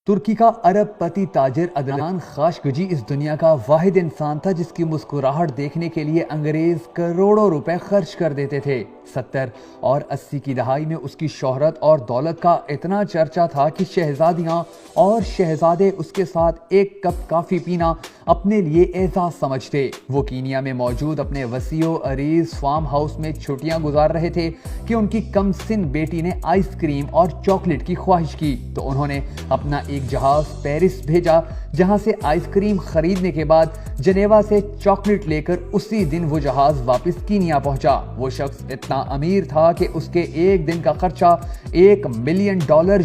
ترکی کا ارب پتی تاجر عدنان خاشقجی اس دنیا کا واحد انسان تھا جس کی مسکراہٹ دیکھنے کے لیے انگریز کروڑوں روپے خرچ کر دیتے تھے۔ 70 اور 80 کی دہائی میں اس کی شہرت اور دولت کا اتنا چرچا تھا کہ شہزادیاں اور شہزادے اس کے ساتھ ایک کپ کافی پینا اپنے لیے اعزاز سمجھتے۔ وہ کینیا میں موجود اپنے وسیع و عریض فارم ہاؤس میں چھٹیاں گزار رہے تھے کہ ان کی کم سن بیٹی نے آئس کریم اور چاکلیٹ کی خواہش کی تو انہوں نے اپنا ایک جہاز پیرس بھیجا، جہاں سے آئس کریم خریدنے کے بعد جنیوا سے چاکلیٹ لے کر اسی دن وہ جہاز واپس کینیا پہنچا۔ وہ شخص اتنا امیر تھا کہ اس کے ایک دن کا خرچہ $1 ملین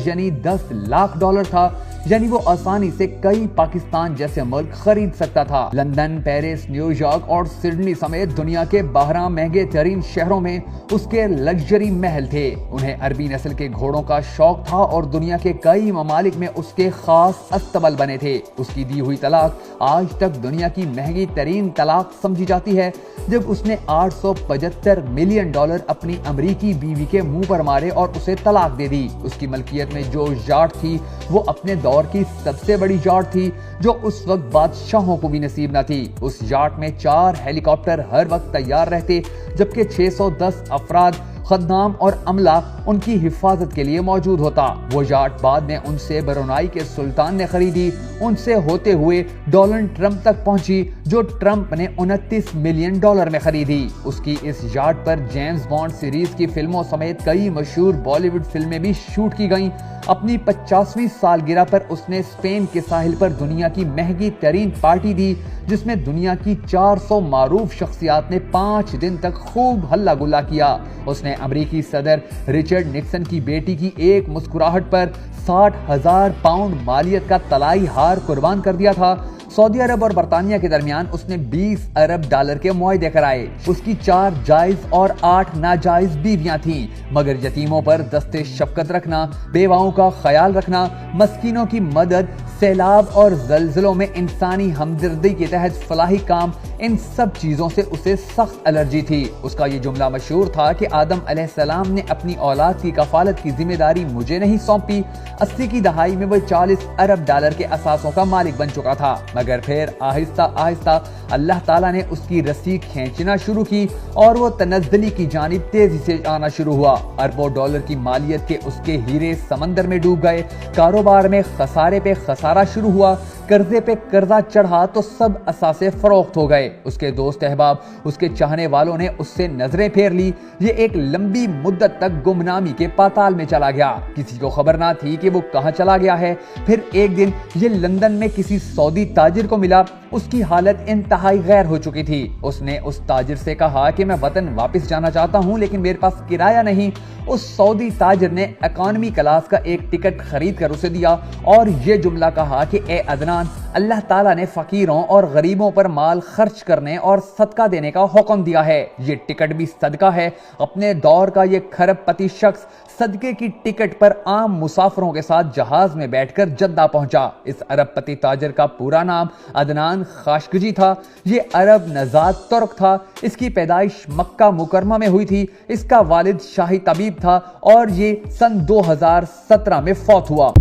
یعنی $10 لاکھ تھا، یعنی وہ آسانی سے کئی پاکستان جیسے ملک خرید سکتا تھا۔ لندن، پیرس، نیو یارک اور سڈنی سمیت دنیا کے 12 مہنگے ترین شہروں میں اس کے لگژری محل تھے۔ انہیں عربی نسل کے گھوڑوں کا شوق تھا اور دنیا کے کئی ممالک میں اس کے خاص استبل بنے تھے۔ اس کی دی ہوئی طلاق آج تک دنیا کی مہنگی ترین طلاق سمجھی جاتی ہے، جب اس نے $875 ملین اپنی امریکی بیوی کے منہ پر مارے اور اسے طلاق دے دی۔ اس کی ملکیت میں جو یاٹ تھی وہ اپنے دور کی سب سے بڑی یاٹ تھی جو اس وقت بادشاہوں کو بھی نصیب نہ تھی۔ اس یاٹ میں 4 ہیلی کاپٹر ہر وقت تیار رہتے، جبکہ 610 افراد، خدام اور عملہ ان کی حفاظت کے لیے موجود ہوتا۔ وہ یاٹ بعد میں ان سے برونائی کے سلطان نے خریدی، ان سے ہوتے ہوئے ڈونلڈ ٹرمپ تک پہنچی جو ٹرمپ نے $29 ملین میں خریدی۔ اس کی اس یاٹ پر جیمز بانڈ سیریز کی فلموں سمیت کئی مشہور بالی ووڈ فلمیں بھی شوٹ کی گئیں۔ اپنی 50ویں سالگرہ پر اس نے اسپین کے ساحل پر دنیا کی مہنگی ترین پارٹی دی، جس میں دنیا کی 400 معروف شخصیات نے 5 دن تک خوب ہلہ گلا کیا۔ اس نے امریکی صدر رچرڈ نکسن کی بیٹی کی ایک مسکراہٹ پر 60,000 پاؤنڈ مالیت کا طلائی ہار قربان کر دیا تھا۔ سعودی عرب اور برطانیہ کے درمیان اس نے $20 ارب کے معاہدے کرائے۔ اس کی 4 جائز اور 8 ناجائز بیویاں تھیں، مگر یتیموں پر دست شفقت رکھنا، بیواؤں کا خیال رکھنا، مسکینوں کی مدد، سیلاب اور زلزلوں میں انسانی ہمدردی کے تحت فلاحی کام، ان سب چیزوں سے اسے سخت الرجی تھی۔ اس کا یہ جملہ مشہور تھا کہ آدم علیہ السلام نے اپنی اولاد کی کفالت کی ذمہ داری مجھے نہیں سونپی۔ 80 کی دہائی میں وہ $40 ارب کے اثاثوں کا مالک بن چکا تھا، مگر پھر آہستہ آہستہ اللہ تعالیٰ نے اس کی رسی کھینچنا شروع کی اور وہ تنزلی کی جانب تیزی سے آنا شروع ہوا۔ اربوں ڈالر کی مالیت کے اس کے ہیرے سمندر میں ڈوب گئے، کاروبار میں خسارے پہ خسارہ شروع ہوا، قرضے پہ قرضہ چڑھا تو سب اثاثے فروخت ہو گئے۔ اس کے دوست احباب، اس کے چاہنے والوں نے اس سے نظریں پھیر لی۔ یہ ایک لمبی مدت تک گمنامی کے پاتال میں چلا گیا، کسی کو خبر نہ تھی کہ وہ کہاں چلا گیا ہے۔ پھر ایک دن یہ لندن میں کسی سعودی تاجر کو ملا، اس کی حالت انتہائی غیر ہو چکی تھی۔ اس نے اس تاجر سے کہا کہ میں وطن واپس جانا چاہتا ہوں لیکن میرے پاس کرایہ نہیں۔ اس سعودی تاجر نے اکانومی کلاس کا ایک ٹکٹ خرید کر اسے دیا اور یہ جملہ کہا کہ اے عدنان، اللہ تعالیٰ نے فقیروں اور غریبوں پر مال خرچ کرنے اور صدقہ دینے کا حکم دیا ہے، یہ ٹکٹ بھی صدقہ ہے۔ اپنے دور کا یہ کھرب پتی شخص صدقے کی ٹکٹ پر عام مسافروں کے ساتھ جہاز میں بیٹھ کر جدہ پہنچا۔ اس ارب پتی تاجر کا پورا نام عدنان خاشقجی تھا۔ یہ عرب نژاد ترک تھا۔ اس کی پیدائش مکہ مکرمہ میں ہوئی تھی۔ اس کا والد شاہی طبیب تھا اور یہ سن 2017 میں فوت ہوا۔